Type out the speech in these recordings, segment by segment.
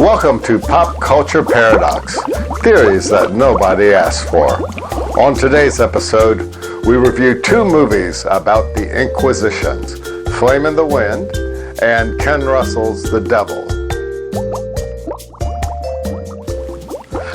Welcome to Pop Culture Paradox, theories that nobody asked for. On today's episode, we review two movies about the Inquisitions, Flame in the Wind and Ken Russell's The Devil.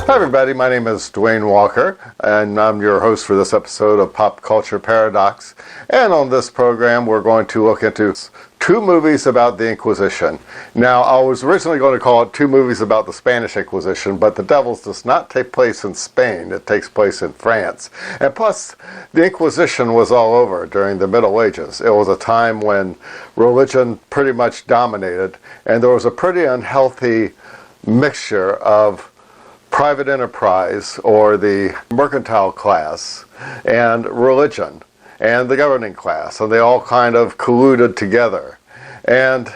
Hi everybody, my name is Dwayne Walker, and I'm your host for this episode of Pop Culture Paradox. And on this program, we're going to look into two movies about the Inquisition. Now, I was originally going to call it two movies about the Spanish Inquisition, but The Devil does not take place in Spain. It takes place in France. And plus, the Inquisition was all over during the Middle Ages. It was a time when religion pretty much dominated, and there was a pretty unhealthy mixture of private enterprise, or the mercantile class, and religion, and the governing class, and they all kind of colluded together. And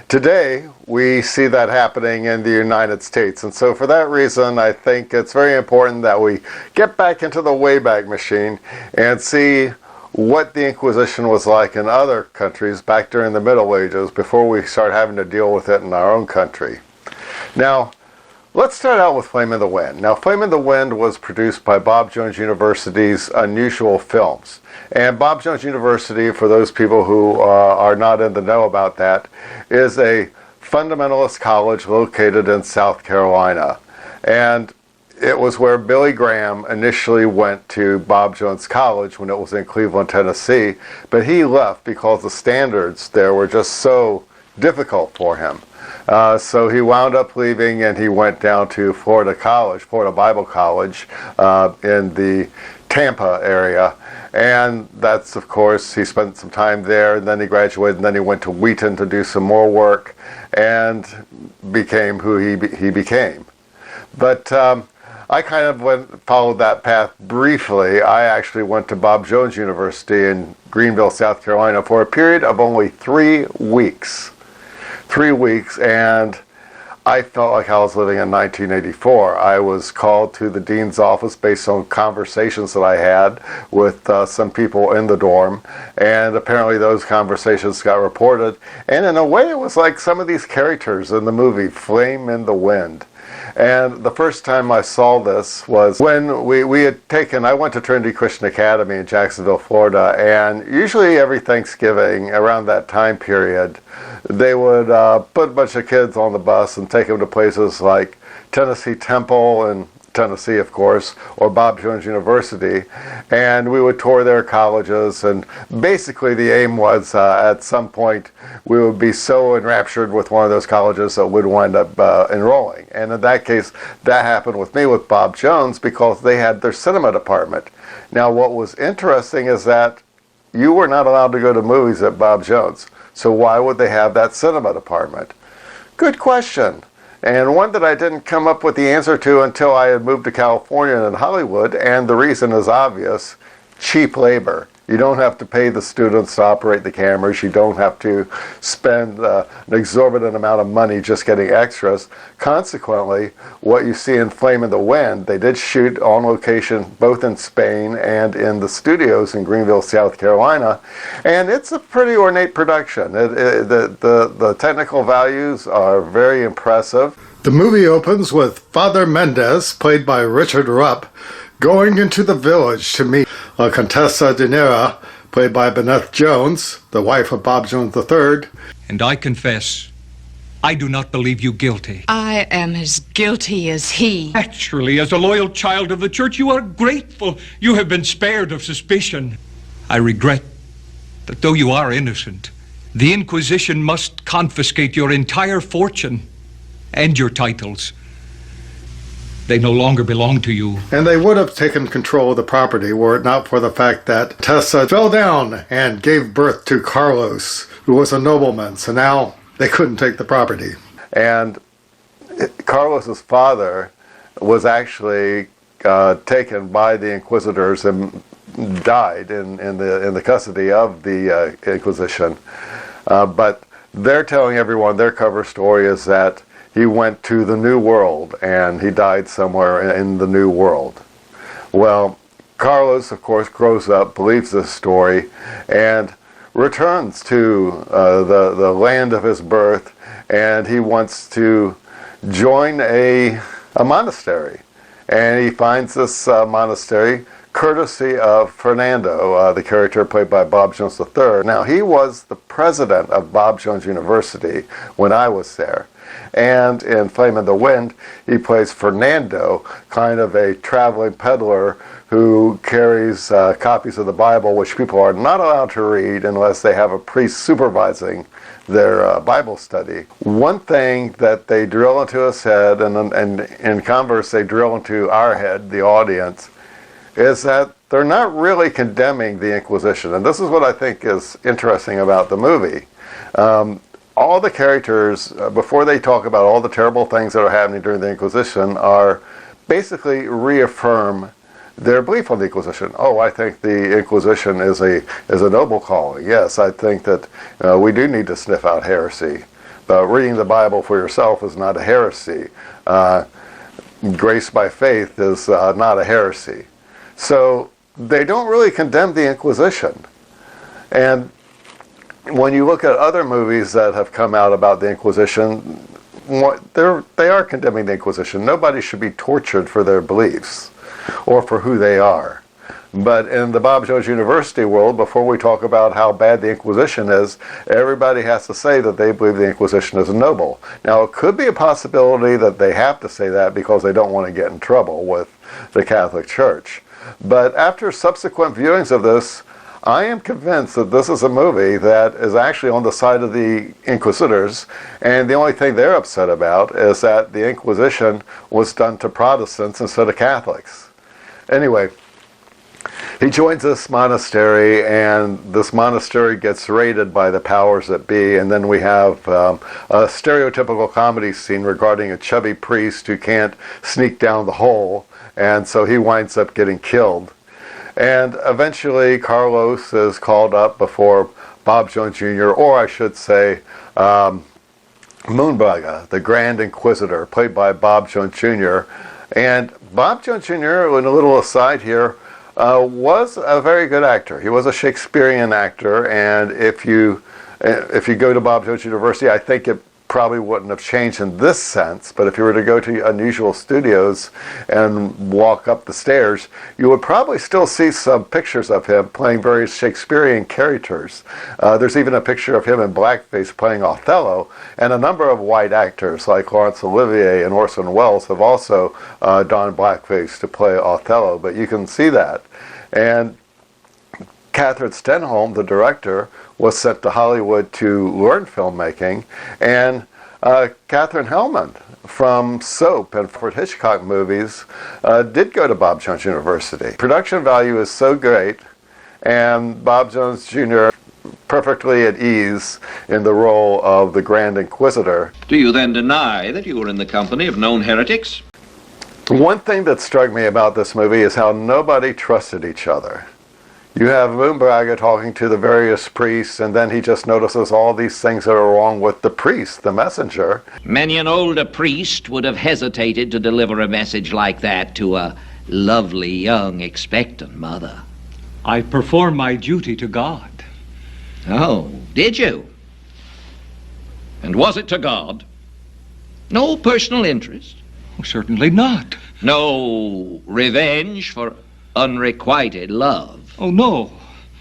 today we see that happening in the United States, and so for that reason I think it's very important that we get back into the Wayback Machine and see what the Inquisition was like in other countries back during the Middle Ages before we start having to deal with it in our own country. Now, let's start out with Flame in the Wind. Now, Flame in the Wind was produced by Bob Jones University's Unusual Films. And Bob Jones University, for those people who are not in the know about that, is a fundamentalist college located in South Carolina. And it was where Billy Graham initially went to Bob Jones College when it was in Cleveland, Tennessee. But he left because the standards there were just so difficult for him. So he wound up leaving and he went down to Florida Bible College in the Tampa area. And that's, of course, he spent some time there, and then he graduated, and then he went to Wheaton to do some more work and became who he became. But I kind of followed that path briefly. I actually went to Bob Jones University in Greenville, South Carolina for a period of only 3 weeks. 3 weeks, and I felt like I was living in 1984. I was called to the dean's office based on conversations that I had with some people in the dorm, and apparently those conversations got reported, and in a way it was like some of these characters in the movie Flame in the Wind. And the first time I saw this was when I went to Trinity Christian Academy in Jacksonville, Florida, and usually every Thanksgiving around that time period, they would put a bunch of kids on the bus and take them to places like Tennessee Temple and Tennessee, of course, or Bob Jones University, and we would tour their colleges, and basically the aim was at some point we would be so enraptured with one of those colleges that we'd wind up enrolling. And in that case, that happened with me with Bob Jones because they had their cinema department. Now, what was interesting is that you were not allowed to go to movies at Bob Jones, so why would they have that cinema department? Good question. And one that I didn't come up with the answer to until I had moved to California and Hollywood, and the reason is obvious: cheap labor. You don't have to pay the students to operate the cameras. You don't have to spend an exorbitant amount of money just getting extras. Consequently, what you see in Flame in the Wind, they did shoot on location both in Spain and in the studios in Greenville, South Carolina. And it's a pretty ornate production. The technical values are very impressive. The movie opens with Father Mendez, played by Richard Rupp, going into the village to meet La Contessa de Nera, played by Benneth Jones, the wife of Bob Jones III. And I confess, I do not believe you guilty. I am as guilty as he. Naturally, as a loyal child of the church, you are grateful you have been spared of suspicion. I regret that though you are innocent, the Inquisition must confiscate your entire fortune and your titles. They no longer belong to you. And they would have taken control of the property were it not for the fact that Tessa fell down and gave birth to Carlos, who was a nobleman, so now they couldn't take the property. And Carlos's father was actually taken by the Inquisitors and died in the custody of the Inquisition. But they're telling everyone, their cover story is that he went to the New World and he died somewhere in the New World. Well, Carlos, of course, grows up, believes this story, and returns to the land of his birth, and he wants to join a monastery. And he finds this monastery courtesy of Fernando, the character played by Bob Jones III. Now, he was the president of Bob Jones University when I was there. And in Flame in the Wind, he plays Fernando, kind of a traveling peddler who carries copies of the Bible, which people are not allowed to read unless they have a priest supervising their Bible study. One thing that they drill into his head, and in converse they drill into our head, the audience, is that they're not really condemning the Inquisition. And this is what I think is interesting about the movie. All the characters, before they talk about all the terrible things that are happening during the Inquisition, are basically reaffirm their belief on the Inquisition. Oh, I think the Inquisition is a noble calling. Yes, I think that we do need to sniff out heresy. But reading the Bible for yourself is not a heresy. Grace by faith is not a heresy. So they don't really condemn the Inquisition. And when you look at other movies that have come out about the Inquisition, they are condemning the Inquisition. Nobody should be tortured for their beliefs or for who they are. But in the Bob Jones University world, before we talk about how bad the Inquisition is, everybody has to say that they believe the Inquisition is noble. Now, it could be a possibility that they have to say that because they don't want to get in trouble with the Catholic Church. But after subsequent viewings of this, I am convinced that this is a movie that is actually on the side of the Inquisitors, and the only thing they're upset about is that the Inquisition was done to Protestants instead of Catholics. Anyway, he joins this monastery, and this monastery gets raided by the powers that be, and then we have a stereotypical comedy scene regarding a chubby priest who can't sneak down the hole, and so he winds up getting killed. And eventually Carlos is called up before Bob Jones Jr., or I should say Moonbraga, the Grand Inquisitor, played by Bob Jones Jr. And Bob Jones Jr., in a little aside here, was a very good actor. He was a Shakespearean actor, and if you go to Bob Jones University, I think it probably wouldn't have changed in this sense, but if you were to go to Unusual Studios and walk up the stairs, you would probably still see some pictures of him playing various Shakespearean characters. There's even a picture of him in blackface playing Othello, and a number of white actors like Laurence Olivier and Orson Welles have also donned blackface to play Othello, but you can see that. And Catherine Stenholm, the director, was sent to Hollywood to learn filmmaking, and Katherine Hellman from Soap and Ford Hitchcock movies did go to Bob Jones University. Production value is so great, and Bob Jones Jr. perfectly at ease in the role of the Grand Inquisitor. Do you then deny that you were in the company of known heretics? One thing that struck me about this movie is how nobody trusted each other. You have Moonbraga talking to the various priests, and then he just notices all these things that are wrong with the priest, the messenger. Many an older priest would have hesitated to deliver a message like that to a lovely, young, expectant mother. I perform my duty to God. Oh, did you? And was it to God? No personal interest? Oh, certainly not. No revenge for unrequited love? Oh, no.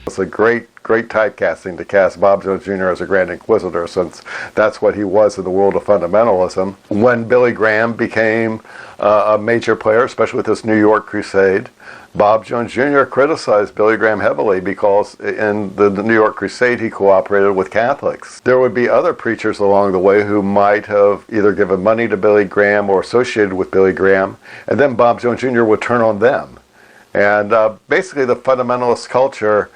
It's a great typecasting to cast Bob Jones Jr. as a Grand Inquisitor, since that's what he was in the world of fundamentalism. When Billy Graham became a major player, especially with this New York crusade, Bob Jones Jr. criticized Billy Graham heavily because in the New York crusade he cooperated with Catholics. There would be other preachers along the way who might have either given money to Billy Graham or associated with Billy Graham, and then Bob Jones Jr. would turn on them. And basically the fundamentalist culture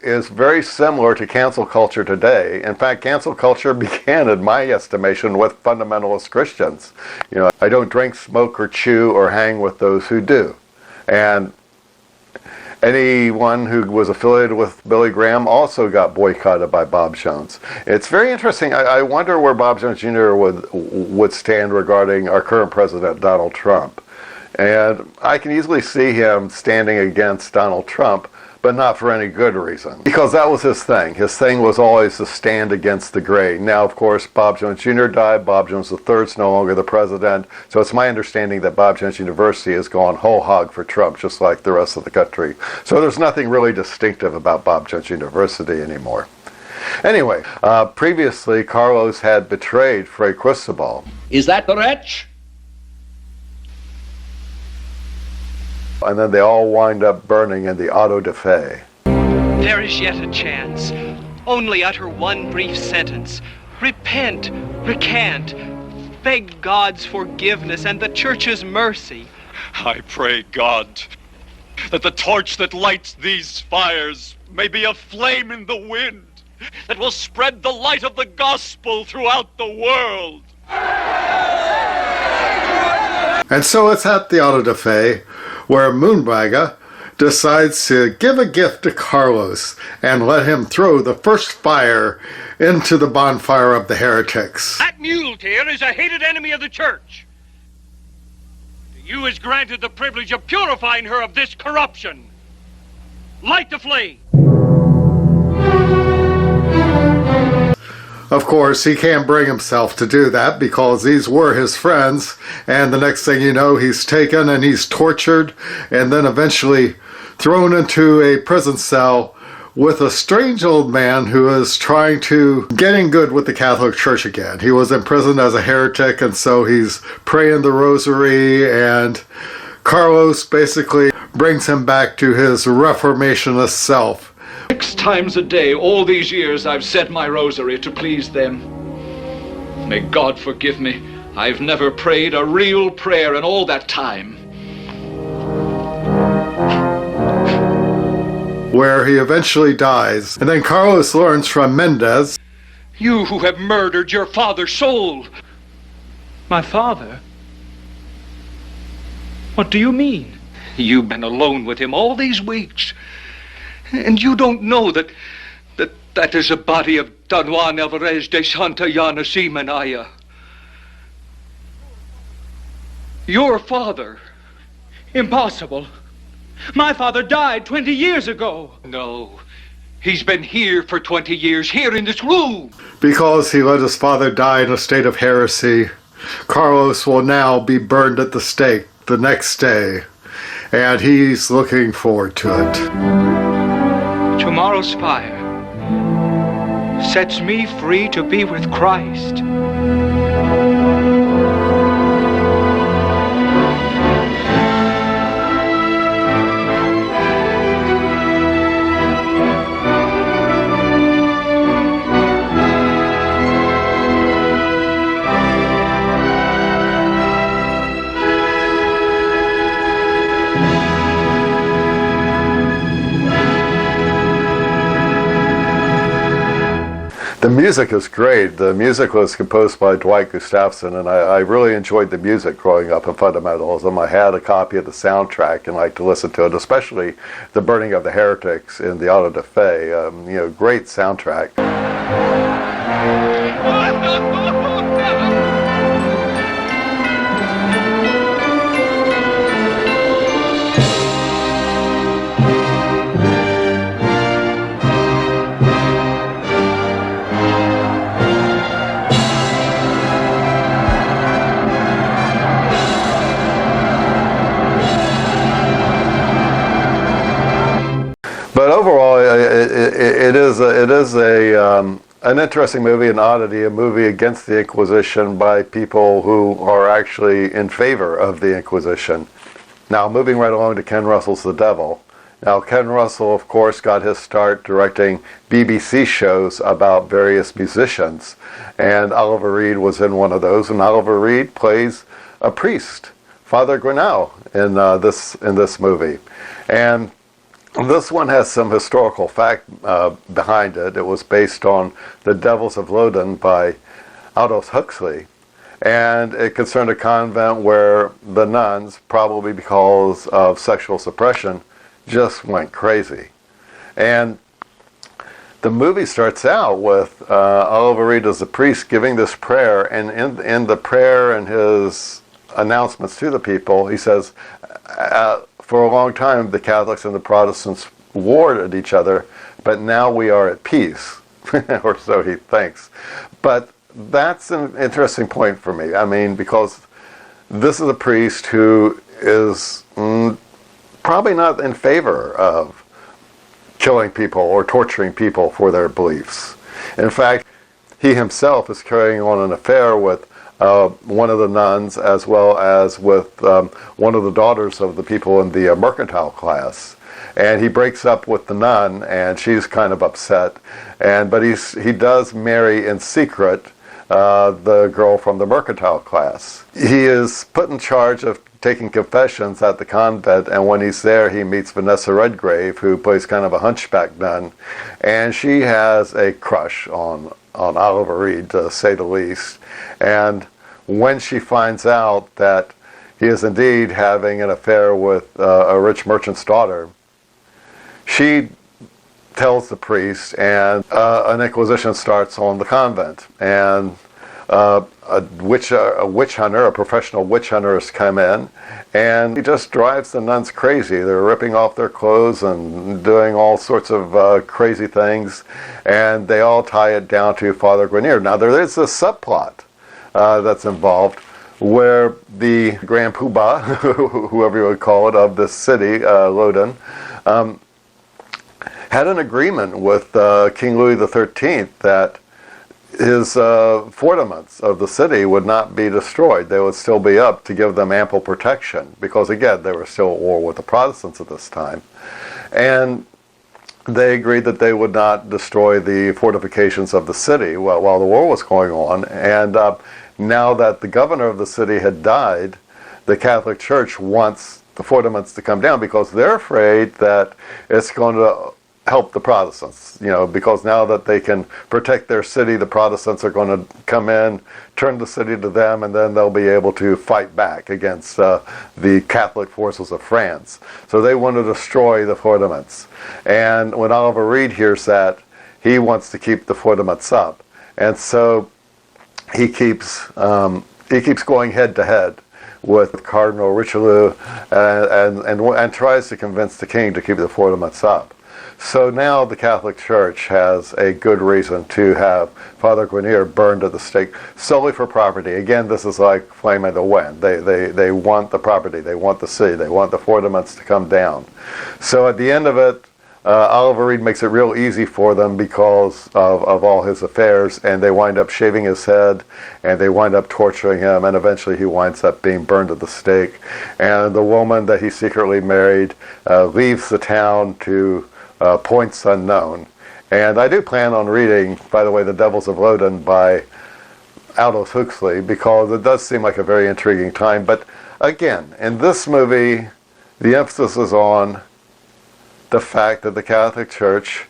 is very similar to cancel culture today. In fact, cancel culture began, in my estimation, with fundamentalist Christians. You know, I don't drink, smoke, or chew, or hang with those who do. And anyone who was affiliated with Billy Graham also got boycotted by Bob Jones. It's very interesting. I wonder where Bob Jones Jr. would stand regarding our current president, Donald Trump. And I can easily see him standing against Donald Trump, but not for any good reason. Because that was his thing. His thing was always to stand against the grain. Now, of course, Bob Jones Jr. died. Bob Jones III is no longer the president. So it's my understanding that Bob Jones University has gone whole hog for Trump, just like the rest of the country. So there's nothing really distinctive about Bob Jones University anymore. Anyway, previously, Carlos had betrayed Fray Cristobal. Is that the wretch? And then they all wind up burning in the auto da fe. There is yet a chance. Only utter one brief sentence. Repent, recant, beg God's forgiveness and the Church's mercy. I pray God that the torch that lights these fires may be a flame in the wind that will spread the light of the gospel throughout the world. And so it's at the auto da fe where Moonbraga decides to give a gift to Carlos and let him throw the first fire into the bonfire of the heretics. That muleteer is a hated enemy of the church. To you is granted the privilege of purifying her of this corruption. Light the flame. Of course, he can't bring himself to do that because these were his friends, and the next thing you know, he's taken and he's tortured and then eventually thrown into a prison cell with a strange old man who is trying to get in good with the Catholic Church again. He was imprisoned as a heretic, and so he's praying the rosary, and Carlos basically brings him back to his Reformationist self. 6 times a day, all these years, I've said my rosary to please them. May God forgive me. I've never prayed a real prayer in all that time. Where he eventually dies. And then Carlos learns from Mendez. You who have murdered your father's soul. My father? What do you mean? You've been alone with him all these weeks. And you don't know that is the body of Don Juan Alvarez de Santayana y Manaya. Your father. Impossible. My father died 20 years ago. No. He's been here for 20 years, here in this room. Because he let his father die in a state of heresy, Carlos will now be burned at the stake the next day. And he's looking forward to it. Tomorrow's fire sets me free to be with Christ. The music is great. The music was composed by Dwight Gustafson, and I really enjoyed the music growing up in fundamentalism. I had a copy of the soundtrack and liked to listen to it, especially the burning of the heretics in the auto da fe. Great soundtrack. But overall, it is an interesting movie, an oddity, a movie against the Inquisition by people who are actually in favor of the Inquisition. Now, moving right along to Ken Russell's The Devil. Now, Ken Russell, of course, got his start directing BBC shows about various musicians, and Oliver Reed was in one of those, and Oliver Reed plays a priest, Father Grinnell, in this movie. And this one has some historical fact behind it. It was based on The Devils of Loudun by Aldous Huxley. And it concerned a convent where the nuns, probably because of sexual suppression, just went crazy. And the movie starts out with Oliver Reed as a priest giving this prayer, and in the prayer and his announcements to the people, he says, for a long time, the Catholics and the Protestants war at each other, but now we are at peace, or so he thinks. But that's an interesting point for me. I mean, because this is a priest who is probably not in favor of killing people or torturing people for their beliefs. In fact, he himself is carrying on an affair with one of the nuns, as well as with one of the daughters of the people in the mercantile class. And he breaks up with the nun, and she's kind of upset. But he does marry in secret the girl from the mercantile class. He is put in charge of taking confessions at the convent, and when he's there, he meets Vanessa Redgrave, who plays kind of a hunchback nun, and she has a crush on Oliver Reed, to say the least. And when she finds out that he is indeed having an affair with a rich merchant's daughter, she tells the priest, and an inquisition starts on the convent. And a witch hunter, a professional witch hunter, has come in, and he just drives the nuns crazy. They're ripping off their clothes and doing all sorts of crazy things, and they all tie it down to Father Grenier. Now, there is a subplot that's involved where the Grand Poobah, whoever you would call it, of this city, Loudun, had an agreement with King Louis XIII that his fortiments of the city would not be destroyed. They would still be up to give them ample protection, because again, they were still at war with the Protestants at this time. And they agreed that they would not destroy the fortifications of the city while the war was going on. And now that the governor of the city had died, the Catholic Church wants the fortiments to come down, because they're afraid that it's going to help the Protestants, because now that they can protect their city, the Protestants are going to come in, turn the city to them, and then they'll be able to fight back against the Catholic forces of France. So they want to destroy the fortiments. And when Oliver Reed hears that, he wants to keep the fortiments up. And so he keeps going head to head with Cardinal Richelieu and tries to convince the king to keep the fortiments up. So now the Catholic Church has a good reason to have Father Grenier burned at the stake solely for property. Again, this is like Flame in the Wind. They want the property, they want the city, they want the fortiments to come down. So at the end of it, Oliver Reed makes it real easy for them because of all his affairs, and they wind up shaving his head, and they wind up torturing him, and eventually he winds up being burned at the stake. And the woman that he secretly married leaves the town to points unknown. And I do plan on reading, by the way, The Devils of Loudun by Aldous Huxley, because it does seem like a very intriguing time. But again, in this movie, the emphasis is on the fact that the Catholic Church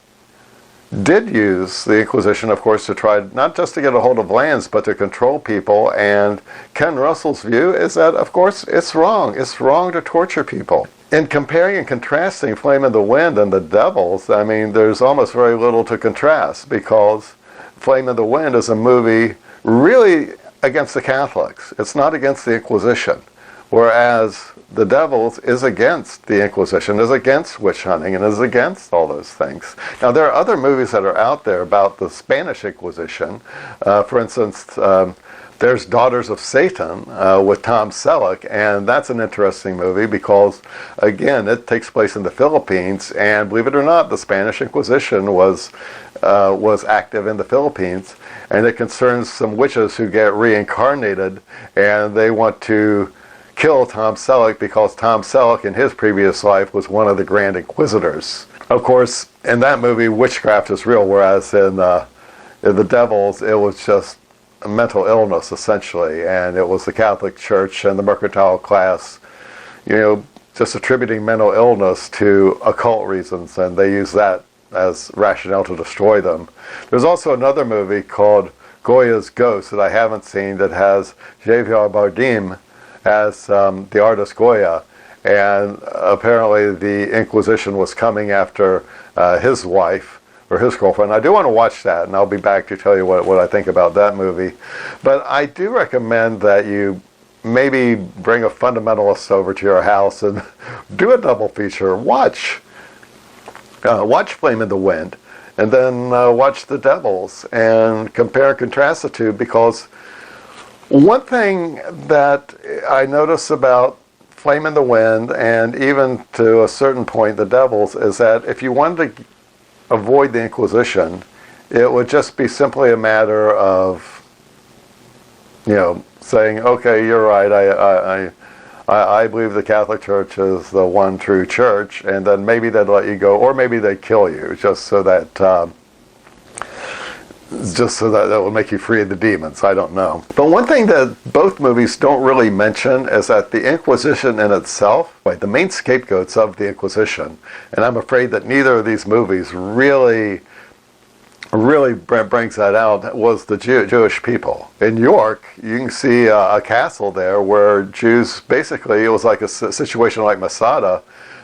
did use the Inquisition, of course, to try not just to get a hold of lands, but to control people. And Ken Russell's view is that, of course, it's wrong. It's wrong to torture people. In comparing and contrasting Flame in the Wind and The Devils, I mean, there's almost very little to contrast, because Flame in the Wind is a movie really against the Catholics. It's not against the Inquisition. Whereas The Devils is against the Inquisition, is against witch hunting, and is against all those things. Now, there are other movies that are out there about the Spanish Inquisition. For instance, there's Daughters of Satan with Tom Selleck, and that's an interesting movie because, again, it takes place in the Philippines, and believe it or not, the Spanish Inquisition was active in the Philippines, and it concerns some witches who get reincarnated, and they want to kill Tom Selleck because Tom Selleck in his previous life was one of the Grand Inquisitors. Of course, in that movie, witchcraft is real, whereas in The Devils, it was just a mental illness, essentially, and it was the Catholic Church and the mercantile class, just attributing mental illness to occult reasons, and they use that as rationale to destroy them. There's also another movie called Goya's Ghost that I haven't seen that has Javier Bardem as the artist Goya, and apparently the Inquisition was coming after his wife, or his girlfriend. I do want to watch that, and I'll be back to tell you what I think about that movie. But I do recommend that you maybe bring a fundamentalist over to your house and do a double feature. Watch watch Flame in the Wind, and then watch The Devils, and compare and contrast the two, because one thing that I notice about Flame in the Wind, and even to a certain point The Devils, is that if you wanted to avoid the Inquisition, it would just be simply a matter of, saying, okay, you're right, I believe the Catholic Church is the one true church, and then maybe they'd let you go, or maybe they'd kill you, just so that that will make you free of the demons. I don't know. But one thing that both movies don't really mention is that the Inquisition in itself, the main scapegoats of the Inquisition, and I'm afraid that neither of these movies really brings that out, was the Jewish people. In York, you can see a castle there where Jews, basically, it was like a situation like Masada,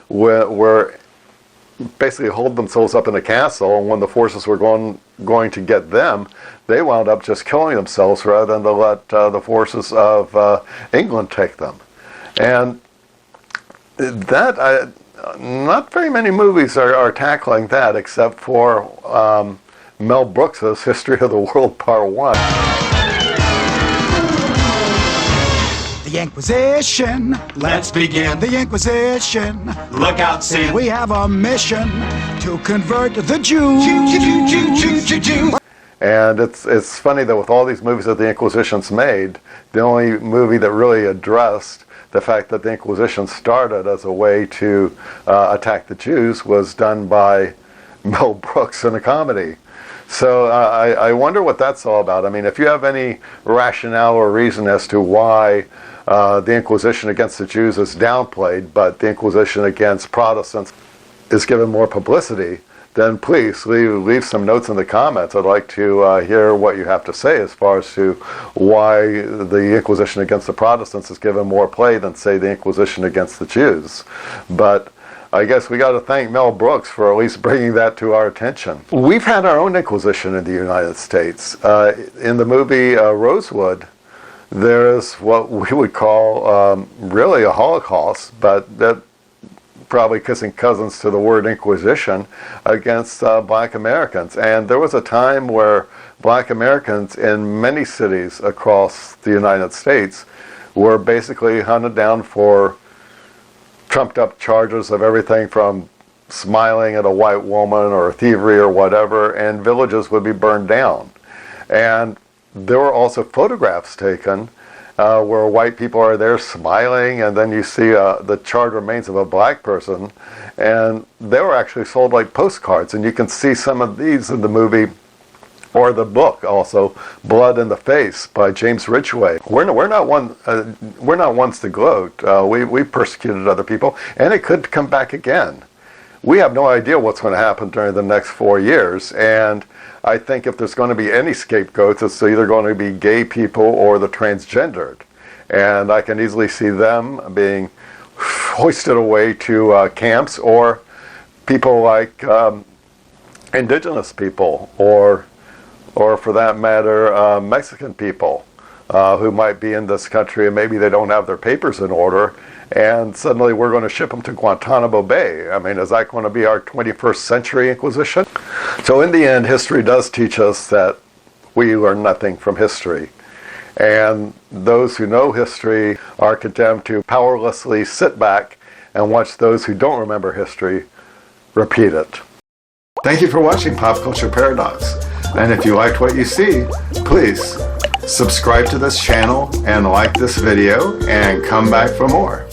where basically hold themselves up in a castle, and when the forces were going to get them, they wound up just killing themselves rather than to let the forces of England take them. And that, not very many movies are tackling that, except for Mel Brooks' History of the World Part 1. The Inquisition, let's begin. The Inquisition, look out, sin. We have a mission to convert the Jews. And it's funny that with all these movies that the Inquisition's made, the only movie that really addressed the fact that the Inquisition started as a way to attack the Jews was done by Mel Brooks in a comedy. So I wonder what that's all about. I mean, if you have any rationale or reason as to why the Inquisition against the Jews is downplayed, but the Inquisition against Protestants is given more publicity, then please leave some notes in the comments. I'd like to hear what you have to say as far as to why the Inquisition against the Protestants is given more play than, say, the Inquisition against the Jews. But I guess we got to thank Mel Brooks for at least bringing that to our attention. We've had our own Inquisition in the United States. In the movie Rosewood, there is what we would call really a Holocaust, but that probably kissing cousins to the word Inquisition, against black Americans. And there was a time where black Americans in many cities across the United States were basically hunted down for trumped up charges of everything from smiling at a white woman or thievery or whatever, and villages would be burned down. And there were also photographs taken where white people are there smiling, and then you see the charred remains of a black person, and they were actually sold like postcards. And you can see some of these in the movie, or the book also, Blood in the Face by James Ridgway. We're not ones to gloat. We persecuted other people, and it could come back again. We have no idea what's going to happen during the next 4 years, and I think if there's going to be any scapegoats, it's either going to be gay people or the transgendered. And I can easily see them being hoisted away to camps, or people like indigenous people, or for that matter, Mexican people who might be in this country and maybe they don't have their papers in order, and suddenly we're going to ship them to Guantanamo Bay. I mean, is that going to be our 21st century Inquisition? So in the end, history does teach us that we learn nothing from history. And those who know history are condemned to powerlessly sit back and watch those who don't remember history repeat it. Thank you for watching Pop Culture Paradox. And if you liked what you see, please subscribe to this channel and like this video and come back for more.